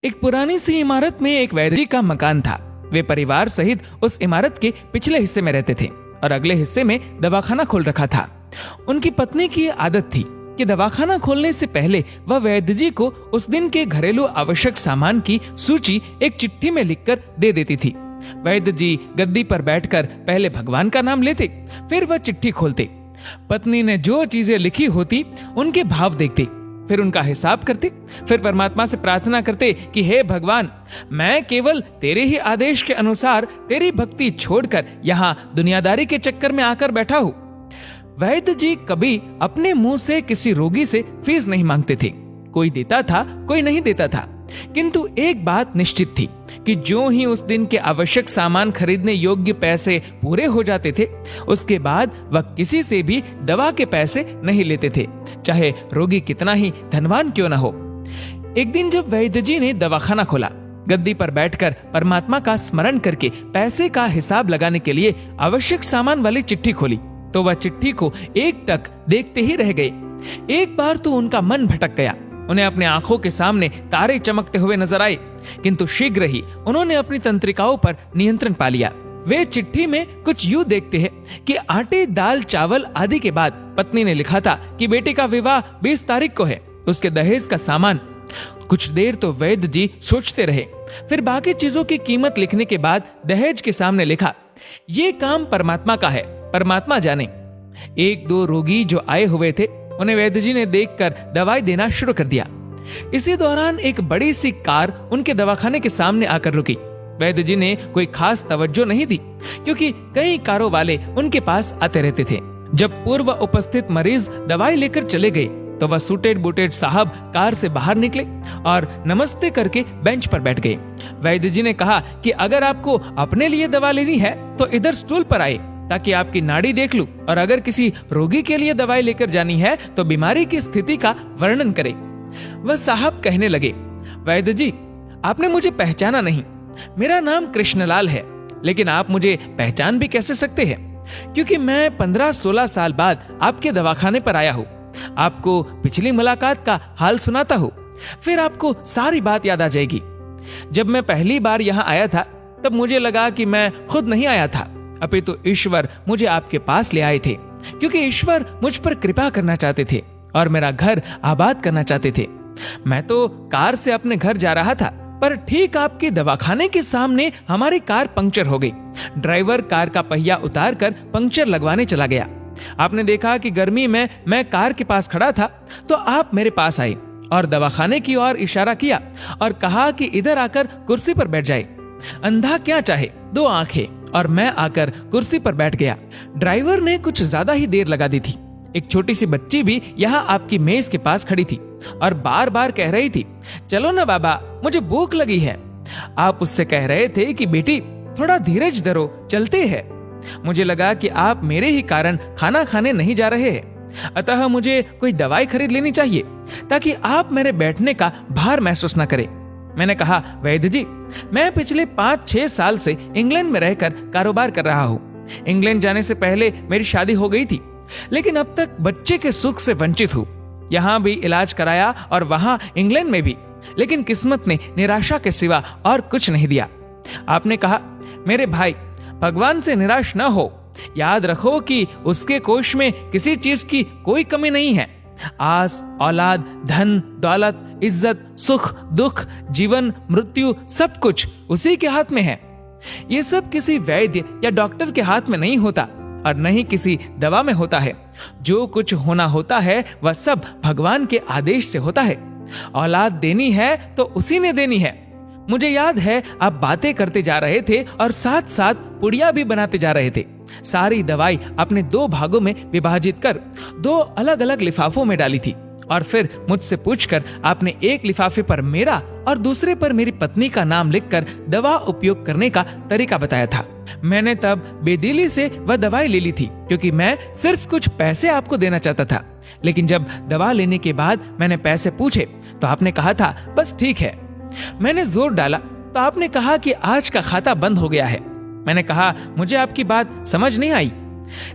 एक पुरानी सी इमारत में एक वैद्य जी का मकान था। वे परिवार सहित उस इमारत के पिछले हिस्से में रहते थे और अगले हिस्से में दवाखाना खोल रखा था। उनकी पत्नी की आदत थी कि दवाखाना खोलने से पहले वह वैद्य जी को उस दिन के घरेलू आवश्यक सामान की सूची एक चिट्ठी में लिखकर दे देती थी। वैद्य जी गद्दी पर बैठकर पहले भगवान का नाम लेते, फिर वह चिट्ठी खोलते। पत्नी ने जो चीजें लिखी होती उनके भाव देखते, फिर उनका हिसाब करते, फिर परमात्मा से प्रार्थना करते कि हे भगवान, मैं केवल तेरे ही आदेश के अनुसार तेरी भक्ति छोड़कर यहाँ दुनियादारी के चक्कर में आकर बैठा हूँ। वैद्य जी कभी अपने मुंह से किसी रोगी से फीस नहीं मांगते थे। कोई देता था, कोई नहीं देता था, किंतु एक बात निश्चित थी कि जो ही उस दिन के आवश्यक सामान खरीदने योग्य पैसे पूरे हो जाते थे, उसके बाद वह किसी से भी दवा के पैसे नहीं लेते थे, चाहे रोगी कितना ही धनवान क्यों न हो। एक दिन जब वैद्य जी ने दवाखाना खोला, गद्दी पर बैठकर परमात्मा का स्मरण करके पैसे का हिसाब लगाने के लिए आवश्यक सामान वाली चिट्ठी खोली, तो वह चिट्ठी को एक टक देखते ही रह गए। एक बार तो उनका मन भटक गया। उन्हें अपने आंखों के सामने तारे चमकते हुए नजर आए, किंतु शीघ्र ही उन्होंने अपनी तंत्रिकाओं पर नियंत्रण पा लिया। वे चिट्ठी में कुछ यूं देखते हैं कि आटे, दाल, चावल आदि के बाद पत्नी ने लिखा था कि बेटे का विवाह 20 तारीख को है, उसके दहेज का सामान। कुछ देर तो वैद्य जी सोचते रहे, फिर बाकी चीजों की कीमत लिखने के बाद दहेज के सामने लिखा, ये काम परमात्मा का है, परमात्मा जाने। एक दो रोगी जो आए हुए थे, उन्हें वैद्य जी ने देखकर दवाई देना शुरू कर दिया। इसी दौरान एक बड़ी सी कार उनके दवाखाने के सामने आकर रुकी। वैद्य जी ने कोई खास तवज्जो नहीं दी, क्योंकि कई कारों वाले उनके पास आते रहते थे। जब पूर्व उपस्थित मरीज दवाई लेकर चले गए, तो वह सूटेड बूटेड साहब कार से बाहर निकले और नमस्ते करके बेंच पर बैठ गए। वैद्य जी ने कहा कि अगर आपको अपने लिए दवा लेनी है तो इधर स्टूल पर आए, ताकि आपकी नाड़ी देख लूं, और अगर किसी रोगी के लिए दवाई लेकर जानी है तो बीमारी की स्थिति का वर्णन करें। वह साहब कहने लगे, वैद्य जी, आपने मुझे पहचाना नहीं। मेरा नाम कृष्णलाल है, लेकिन आप मुझे पहचान भी कैसे सकते हैं, क्योंकि मैं 15-16 साल बाद आपके दवाखाने पर आया हूँ। आपको पिछली मुलाकात का हाल सुनाता हूँ, फिर आपको सारी बात याद आ जाएगी। जब मैं पहली बार यहाँ आया था, तब मुझे लगा कि मैं खुद नहीं आया था, अपितु ईश्वर मुझे आपके पास ले आए थे, क्योंकि ईश्वर मुझ पर कृपा करना चाहते थे और मेरा घर आबाद करना चाहते थे। मैं तो कार से अपने घर जा रहा था, पर ठीक आपके दवाखाने के सामने हमारी कार पंक्चर हो गई। ड्राइवर कार का पहिया उतारकर पंक्चर लगवाने चला गया। आपने देखा कि गर्मी में मैं कार के पास खड़ा था, तो आप मेरे पास आए और दवाखाने की ओर इशारा किया और कहा कि इधर आकर कुर्सी पर बैठ जाए। अंधा क्या चाहे, 2 आंखें, और मैं आकर कुर्सी पर बैठ गया। ड्राइवर ने कुछ ज्यादा ही देर लगा दी थी। एक छोटी सी बच्ची भी यहाँ आपकी मेज के पास खड़ी थी और बार बार कह रही थी, चलो ना बाबा, मुझे भूख लगी है। आप उससे कह रहे थे कि बेटी, थोड़ा धीरज धरो, चलते हैं। मुझे लगा कि आप मेरे ही कारण खाना खाने नहीं जा रहे हैं, अतः मुझे कोई दवाई खरीद लेनी चाहिए, ताकि आप मेरे बैठने का भार महसूस न करें। मैंने कहा, वैद्य जी, मैं पिछले 5-6 साल से इंग्लैंड में रहकर कारोबार कर रहा हूँ। इंग्लैंड जाने से पहले मेरी शादी हो गई थी, लेकिन अब तक बच्चे के सुख से वंचित हूँ। यहाँ भी इलाज कराया और वहाँ इंग्लैंड में भी, लेकिन किस्मत ने निराशा के सिवा और कुछ नहीं दिया। आपने कहा, मेरे भाई, भगवान से निराश न हो। याद रखो कि उसके कोष में किसी चीज की कोई कमी नहीं है। आस, औलाद, धन, दौलत, इज्जत, सुख, दुख, जीवन, मृत्यु, सब कुछ उसी के हाथ में है। ये सब किसी वैद्य या डॉक्टर के हाथ में नहीं होता और न ही किसी दवा में होता है। जो कुछ होना होता है वह सब भगवान के आदेश से होता है। औलाद देनी है तो उसी ने देनी है। मुझे याद है आप बातें करते जा रहे थे और साथ साथ पुड़िया भी बनाते जा रहे थे। सारी दवाई आपने 2 भागों में विभाजित कर 2 अलग अलग लिफाफों में डाली थी और फिर मुझसे पूछकर आपने एक लिफाफे पर मेरा और दूसरे पर मेरी पत्नी का नाम लिखकर दवा उपयोग करने का तरीका बताया था। मैंने तब बेदिली से वह दवाई ले ली थी, क्योंकि मैं सिर्फ कुछ पैसे आपको देना चाहता था। लेकिन जब दवा लेने के बाद मैंने पैसे पूछे तो आपने कहा था, बस ठीक है। मैंने जोर डाला तो आपने कहा कि आज का खाता बंद हो गया है। मैंने कहा, मुझे आपकी बात समझ नहीं आई।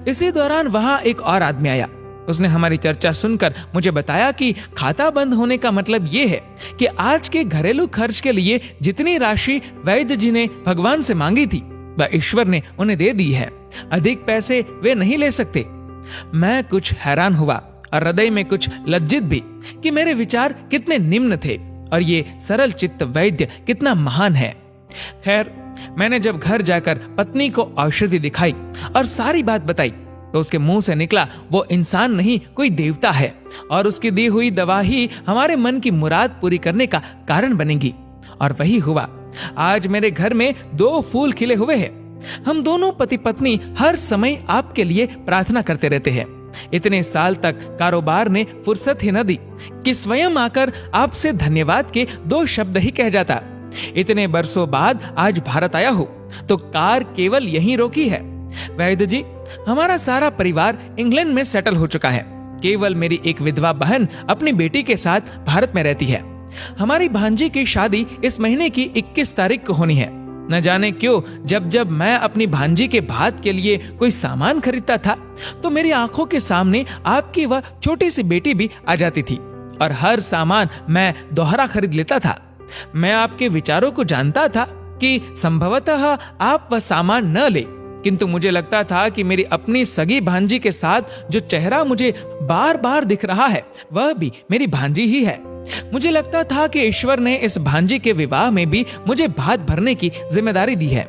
इसी दौरान वहां एक और आदमी आया। उसने हमारी चर्चा सुनकर मुझे बताया कि खाता बंद होने का मतलब ये है कि आज के घरेलू खर्च के लिए जितनी राशि वैद्य जी ने भगवान से मांगी थी वह ईश्वर ने उन्हें दे दी है। अधिक पैसे वे नहीं ले सकते। मैं कुछ हैरान हुआ और हृदय में कुछ लज्जित भी कि मेरे विचार कितने निम्न थे और ये सरल चित्त वैद्य कितना महान है। खैर, मैंने जब घर जाकर पत्नी को औषधि दिखाई और सारी बात बताई तो उसके मुंह से निकला वो इंसान नहीं कोई देवता है और उसकी दी हुई दवा ही हमारे मन की मुराद पूरी करने का कारण बनेगी। और वही हुआ। आज मेरे घर में 2 फूल खिले हुए हैं। हम दोनों पति पत्नी हर समय आपके लिए प्रार्थना करते रहते हैं। इतने साल तक कारोबार ने फुर्सत ही न दी कि स्वयं आकर आपसे धन्यवाद के 2 शब्द ही कह जाता। इतने बरसों बाद आज भारत आया हूं तो कार केवल यहीं रोकी है। वैद्य जी, हमारा सारा परिवार इंग्लैंड में सेटल हो चुका है। केवल मेरी एक विधवा बहन अपनी बेटी के साथ भारत में रहती है। हमारी भांजी की शादी इस महीने की 21 तारीख को होनी है। न जाने क्यों जब मैं अपनी भांजी के भात के लिए कोई सामान खरीदता था तो मेरी आंखों के सामने आपकी वह छोटी सी बेटी भी आ जाती थी और हर सामान मैं दोहरा खरीद लेता था। मैं आपके विचारों को जानता था कि संभवतः आप वह सामान न ले, किंतु मुझे लगता था कि मेरी अपनी सगी भांजी के साथ जो चेहरा मुझे बार बार दिख रहा है वह भी मेरी भांजी ही है। मुझे लगता था कि ईश्वर ने इस भांजी के विवाह में भी मुझे भात भरने की जिम्मेदारी दी है।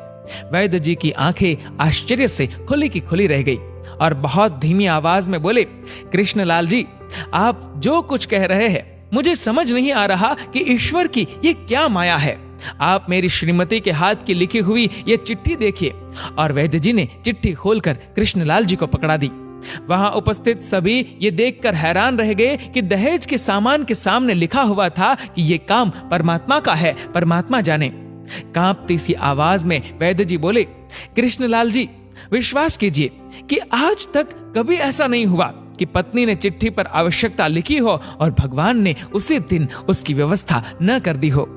वैद्य जी की आंखें आश्चर्य से खुली की खुली रह गई और बहुत धीमी आवाज में बोले, कृष्णलाल जी, आप जो कुछ कह रहे हैं मुझे समझ नहीं आ रहा कि ईश्वर की ये क्या माया है। आप मेरी श्रीमती के हाथ की लिखी हुई ये चिट्ठी देखिए। और वैद्य जी ने चिट्ठी खोलकर कृष्णलाल जी को पकड़ा दी। वहां उपस्थित सभी ये देखकर हैरान रह गए कि दहेज के सामान के सामने लिखा हुआ था कि ये काम परमात्मा का है, परमात्मा जाने। कांपती सी आवाज में वैद्य जी बोले, कृष्णलाल जी, विश्वास कीजिए कि आज तक कभी ऐसा नहीं हुआ कि पत्नी ने चिट्ठी पर आवश्यकता लिखी हो और भगवान ने उसी दिन उसकी व्यवस्था न कर दी हो।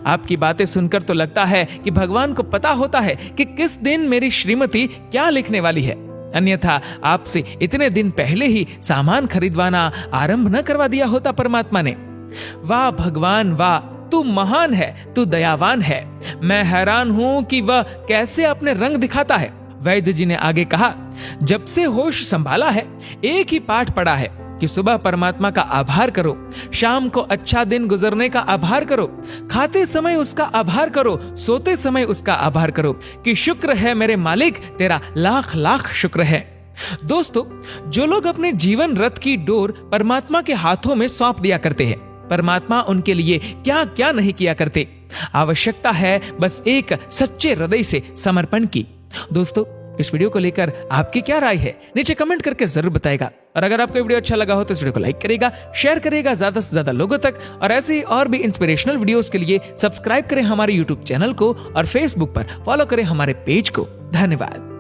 आपकी बातें सुनकर तो लगता है कि भगवान को पता होता है कि किस दिन मेरी श्रीमती क्या लिखने वाली है, अन्यथा आपसे इतने दिन पहले ही सामान खरीदवाना आरंभ न करवा दिया होता परमात्मा ने। वाह भगवान वाह, तू महान है, तू दयावान है। मैं हैरान हूं कि वह कैसे अपने रंग दिखाता है। वैद्य जी ने आगे कहा, जब से होश संभाला है एक ही पाठ पढ़ा है कि सुबह परमात्मा का आभार करो, शाम को अच्छा दिन गुजरने का आभार करो, खाते समय उसका आभार करो, सोते समय उसका आभार करो कि शुक्र है मेरे मालिक, तेरा लाख लाख शुक्र है। दोस्तों, जो लोग अपने जीवन रथ की डोर परमात्मा के हाथों में सौंप दिया करते हैं, परमात्मा उनके लिए क्या क्या नहीं किया करते। आवश्यकता है बस एक सच्चे हृदय से समर्पण की। दोस्तों, इस वीडियो को लेकर आपकी क्या राय है नीचे कमेंट करके जरूर बताएगा। और अगर आपको वीडियो अच्छा लगा हो तो इस वीडियो को लाइक करेगा, शेयर करेगा ज्यादा से ज्यादा लोगों तक। और ऐसी और भी इंस्पिरेशनल वीडियोस के लिए सब्सक्राइब करें हमारे यूट्यूब चैनल को और फेसबुक पर फॉलो करें हमारे पेज को। धन्यवाद।